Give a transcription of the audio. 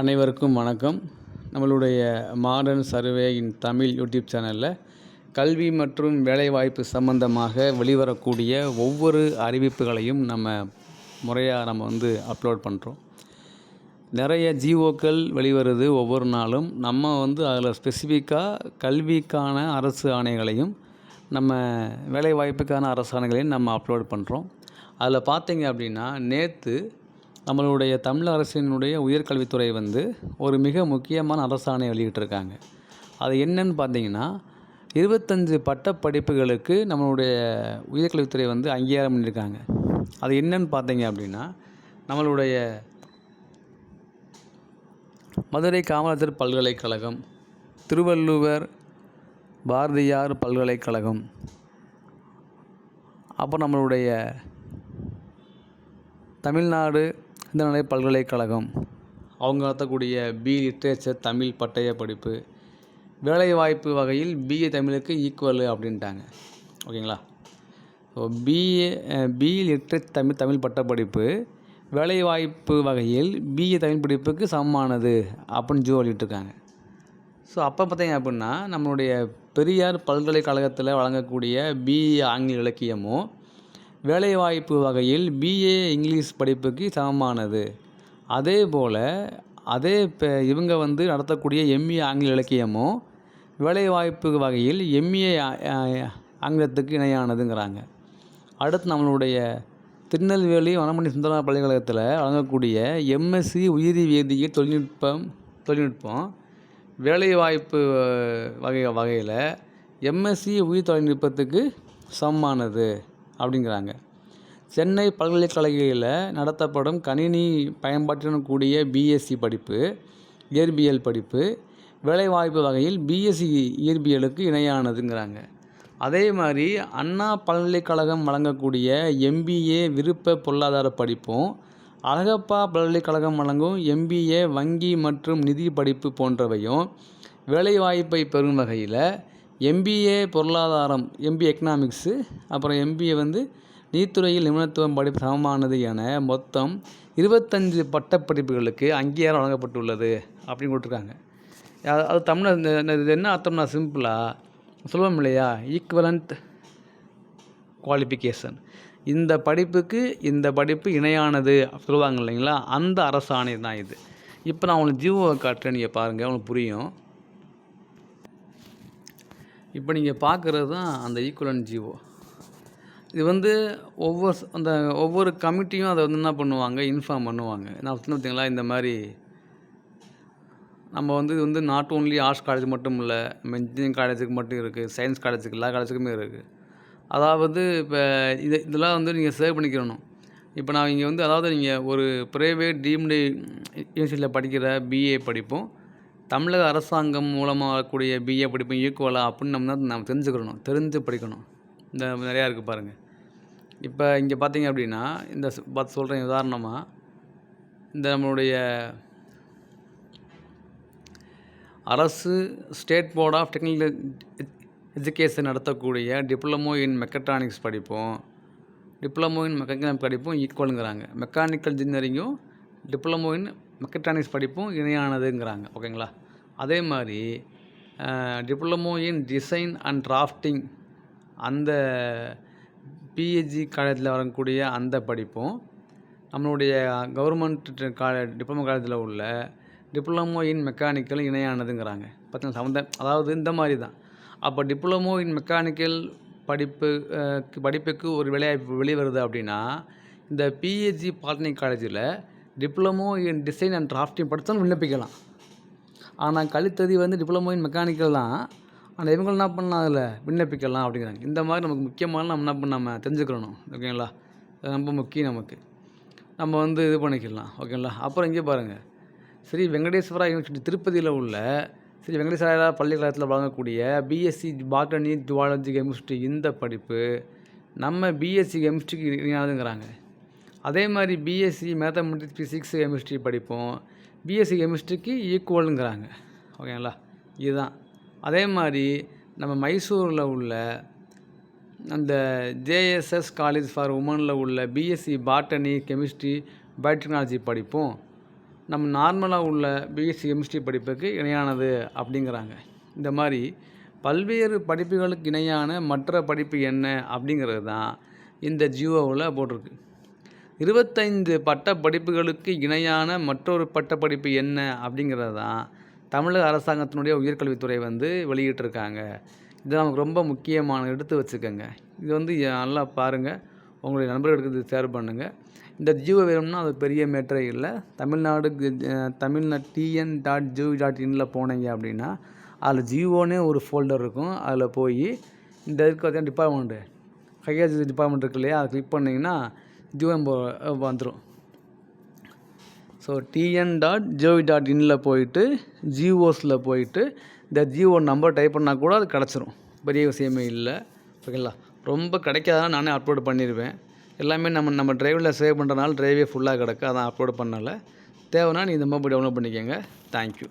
அனைவருக்கும் வணக்கம். நம்மளுடைய மாடர்ன் சர்வே இன் தமிழ் யூடியூப் சேனலில் கல்வி மற்றும் வேலைவாய்ப்பு சம்பந்தமாக வெளிவரக்கூடிய ஒவ்வொரு அறிவிப்புகளையும் முறையாக அப்லோட் பண்ணுறோம். நிறைய ஜிஓக்கள் வெளிவருது ஒவ்வொரு நாளும். அதில் ஸ்பெசிஃபிக்காக கல்விக்கான அரசு ஆணைகளையும் வேலைவாய்ப்புக்கான அரசு ஆணைகளையும் அப்லோட் பண்ணுறோம். அதில் பார்த்தீங்க அப்படின்னா, நேற்று நம்மளுடைய தமிழ் அரசினுடைய உயர்கல்வித்துறை ஒரு மிக முக்கியமான அரசாணை வெளியிட்டிருக்காங்க. அது என்னன்னு பார்த்தீங்கன்னா, 25 பட்டப்படிப்புகளுக்கு நம்மளுடைய உயர்கல்வித்துறை அங்கீகாரம் பண்ணியிருக்காங்க. அது என்னன்னு பார்த்தீங்க அப்படின்னா, நம்மளுடைய மதுரை காமராஜர் பல்கலைக்கழகம், திருவள்ளுவர் பாரதியார் பல்கலைக்கழகம், அப்புறம் நம்மளுடைய தமிழ்நாடு இந்திரநிலை பல்கலைக்கழகம், அவங்க நடத்தக்கூடிய லிட்ரேச்சர் தமிழ் பட்டய படிப்பு, வேலைவாய்ப்பு வகையில் பிஏ தமிழுக்கு ஈக்குவலு அப்படின்ட்டாங்க. ஓகேங்களா? ஸோ லிட்ரேச்சர் தமிழ் பட்டப்படிப்பு வேலைவாய்ப்பு வகையில் பிஏ தமிழ் படிப்புக்கு சமமானது அப்படின்னு வெளியிட்டிருக்காங்க. ஸோ அப்போ பார்த்தீங்க அப்படின்னா, நம்மளுடைய பெரியார் பல்கலைக்கழகத்தில் வழங்கக்கூடிய பிஏ ஆங்கில இலக்கியமும் வேலைவாய்ப்பு வகையில் பிஏ இங்கிலீஷ் படிப்புக்கு சமமானது. அதே போல் இவங்க நடத்தக்கூடிய எம்ஏ ஆங்கில இலக்கியமும் வேலைவாய்ப்பு வகையில் எம்ஏ ஆங்கிலத்துக்கு இணையானதுங்கிறாங்க. அடுத்து நம்மளுடைய திருநெல்வேலி வனமணி சுந்தரா பல்கலைக்கழகத்தில் வழங்கக்கூடிய எம்எஸ்சி உயிரி வேதியியல் தொழில்நுட்பம் வேலைவாய்ப்பு வகையில் எம்எஸ்சி உயிர் தொழில்நுட்பத்துக்கு சமமானது அப்படிங்கிறாங்க. சென்னை பல்கலைக்கழகையில் நடத்தப்படும் கணினி பயன்பாட்டுடன் கூடிய பிஎஸ்சி படிப்பு இயற்பியல் படிப்பு வேலைவாய்ப்பு வகையில் பிஎஸ்சி இயற்பியலுக்கு இணையானதுங்கிறாங்க. அதே மாதிரி அண்ணா பல்கலைக்கழகம் வழங்கக்கூடிய எம்பிஏ விருப்ப பொருளாதார படிப்பும், அழகப்பா பல்கலைக்கழகம் வழங்கும் எம்பிஏ வங்கி மற்றும் நிதி படிப்பு போன்றவையும் வேலைவாய்ப்பை பெறும் வகையில் எம்பிஏ பொருளாதாரம், எம்பிஏ எக்கனாமிக்ஸு, அப்புறம் எம்பிஏ நீதித்துறையில் நிபுணத்துவம் படிப்பு சமமானது என மொத்தம் 25 பட்டப்படிப்புகளுக்கு அங்கீகாரம் வழங்கப்பட்டுள்ளது அப்படின்னு கொடுத்துருக்காங்க. அது தமிழ் இது என்ன அர்த்தம்னா, சிம்பிளாக சொல்லுவோம் இல்லையா, ஈக்குவலண்ட் குவாலிஃபிகேஷன். இந்த படிப்புக்கு இந்த படிப்பு இணையானது சொல்லுவாங்க இல்லைங்களா, அந்த அரசாணை தான் இது. இப்போ நான் உங்களுக்கு ஜிஓவை காட்டுறேன், நீங்கள் பாருங்கள், உங்களுக்கு புரியும். இப்போ நீங்கள் பார்க்குறது தான் அந்த ஈக்குவலண்ட் ஜிஓ. இது ஒவ்வொரு கமிட்டியும் அதை என்ன பண்ணுவாங்க, இன்ஃபார்ம் பண்ணுவாங்க. நான் சொன்ன பார்த்தீங்களா, இந்த மாதிரி இது நாட் ஓன்லி ஆர்ட்ஸ் காலேஜ் மட்டும் இல்லை, இன்ஜினியரிங் காலேஜுக்கு மட்டும் இருக்குது, சயின்ஸ் காலேஜுக்கு, எல்லா காலேஜுக்குமே இருக்குது. அதாவது இப்போ இதெல்லாம் நீங்கள் சேவ் பண்ணிக்கிறணும். இப்போ நான் இங்கே நீங்கள் ஒரு ப்ரைவேட் டீம்டு யூனிவர்சிட்டியில் படிக்கிற பிஏ படிப்பும் தமிழக அரசாங்கம் மூலமாக வரக்கூடிய பிஏ படிப்பும் ஈக்குவலா அப்படின்னு நம்ம தெரிஞ்சுக்கிறணும், தெரிஞ்சு படிக்கணும். இந்த நிறையா இருக்குது பாருங்கள். இப்போ இங்கே பார்த்தீங்க அப்படின்னா, பார்த்து சொல்கிறேன் உதாரணமாக, நம்மளுடைய அரசு state board of technical education நடத்தக்கூடிய டிப்ளமோ இன் மெக்கட்ரானிக்ஸ் படிப்பும் டிப்ளமோ இன் மெக்கானிக்கல் படிப்பும் ஈக்குவலுங்கிறாங்க. மெக்கானிக்கல் இன்ஜினியரிங்கும் டிப்ளமோ இன் மெக்கட்ரானிக்ஸ் படிப்பும் இணையானதுங்கிறாங்க. ஓகேங்களா? அதே மாதிரி diploma in design and drafting, அந்த பிஹெச்டி காலேஜில் வரக்கூடிய அந்த படிப்பும் நம்மளுடைய கவர்மெண்ட் டிப்ளமோ காலேஜில் உள்ள டிப்ளமோ இன் மெக்கானிக்கல் இணையானதுங்கிறாங்க. பார்த்தீங்கன்னா அதாவது இந்த மாதிரி தான். அப்போ டிப்ளமோ இன் மெக்கானிக்கல் படிப்புக்கு ஒரு வெளிவருது அப்படின்னா, இந்த பிஹெச்டி பாலிடெக்னிக் காலேஜில் diploma in design and drafting படித்தாலும் விண்ணப்பிக்கலாம். ஆனால் கழித்ததி டிப்ளமோ இன் மெக்கானிக்கல் தான். ஆனால் இவங்க என்ன பண்ணலாம், அதில் விண்ணப்பிக்கலாம் அப்படிங்கிறாங்க. இந்த மாதிரி நமக்கு முக்கியமான நம்ம தெரிஞ்சுக்கணும். ஓகேங்களா? அது ரொம்ப முக்கியம் நமக்கு. நம்ம இது பண்ணிக்கலாம். ஓகேங்களா? அப்புறம் இங்கே பாருங்கள், ஸ்ரீ வெங்கடேஸ்வரா யூனிவர்சிட்டி திருப்பதியில் உள்ள ஸ்ரீ வெங்கடேஸ்வரா பல்கலைக்கழகத்தில் வழங்கக்கூடிய பிஎஸ்சி பாட்டனி ஜுவாலஜி கெமிஸ்ட்ரி, இந்த படிப்பு பிஎஸ்சி கெமிஸ்ட்ரிக்கு இணையானதுங்கிறாங்க. அதே மாதிரி பிஎஸ்சி மேத்தமெட்டிக்ஸ் ஃபிசிக்ஸ் கெமிஸ்ட்ரி படிப்போம் பிஎஸ்சி கெமிஸ்ட்ரிக்கு ஈக்குவலுங்கிறாங்க. ஓகேங்களா? இதுதான். அதே மாதிரி மைசூரில் உள்ள அந்த ஜேஎஸ்எஸ் காலேஜ் ஃபார் உமனில் உள்ள பிஎஸ்சி பாட்டனி கெமிஸ்ட்ரி பயோடெக்னாலஜி படிப்பும் நம்ம நார்மலாக உள்ள பிஎஸ்சி கெமிஸ்ட்ரி படிப்புக்கு இணையானது அப்படிங்கிறாங்க. இந்த மாதிரி பல்வேறு படிப்புகளுக்கு இணையான மற்ற படிப்பு என்ன அப்படிங்கிறது தான் இந்த ஜியோவில் போட்டிருக்கு. 25 பட்ட படிப்புகளுக்கு இணையான மற்றொரு பட்டப்படிப்பு என்ன அப்படிங்கிறது தான் தமிழக அரசாங்கத்தினுடைய உயர்கல்வித்துறை வெளியிட்டிருக்காங்க. இது நமக்கு ரொம்ப முக்கியமான, எடுத்து வச்சுக்கோங்க. இது நல்லா பாருங்கள், உங்களுடைய நண்பர்களுக்கு இது ஷேர் பண்ணுங்கள். இந்த ஜியோ வேணும்னா அது பெரிய மேட்டரே இல்லை. தமிழ்நாடு tn.gov.in போனீங்க அப்படின்னா அதில் ஜியோனே ஒரு ஃபோல்டர் இருக்கும். அதில் போய் இந்த இதுக்கு பார்த்தீங்கன்னா டிபார்ட்மெண்ட்டு ஹையர் டிபார்ட்மெண்ட் இருக்கு இல்லையா, அதை கிளிக் பண்ணிங்கன்னா ஜியோ வந்துடும். ஸோ tn.gov.in போயிட்டு ஜிஓஸில் போயிட்டு இந்த ஜியோ நம்பர் டைப் பண்ணால் கூட அது கிடச்சிரும். பெரிய விஷயமே இல்லை. ஓகேங்களா? ரொம்ப கிடைக்காதனால நானே அப்லோட் பண்ணிடுவேன். எல்லாமே நம்ம டிரைவில் சேவ் பண்ணுறதுனால டிரைவே ஃபுல்லாக கிடக்கு, அதான் அப்லோட் பண்ணலை. தேவைன்னா நீ இந்த மாதிரி டவுன்லோட் பண்ணிக்கோங்க. தேங்க்யூ.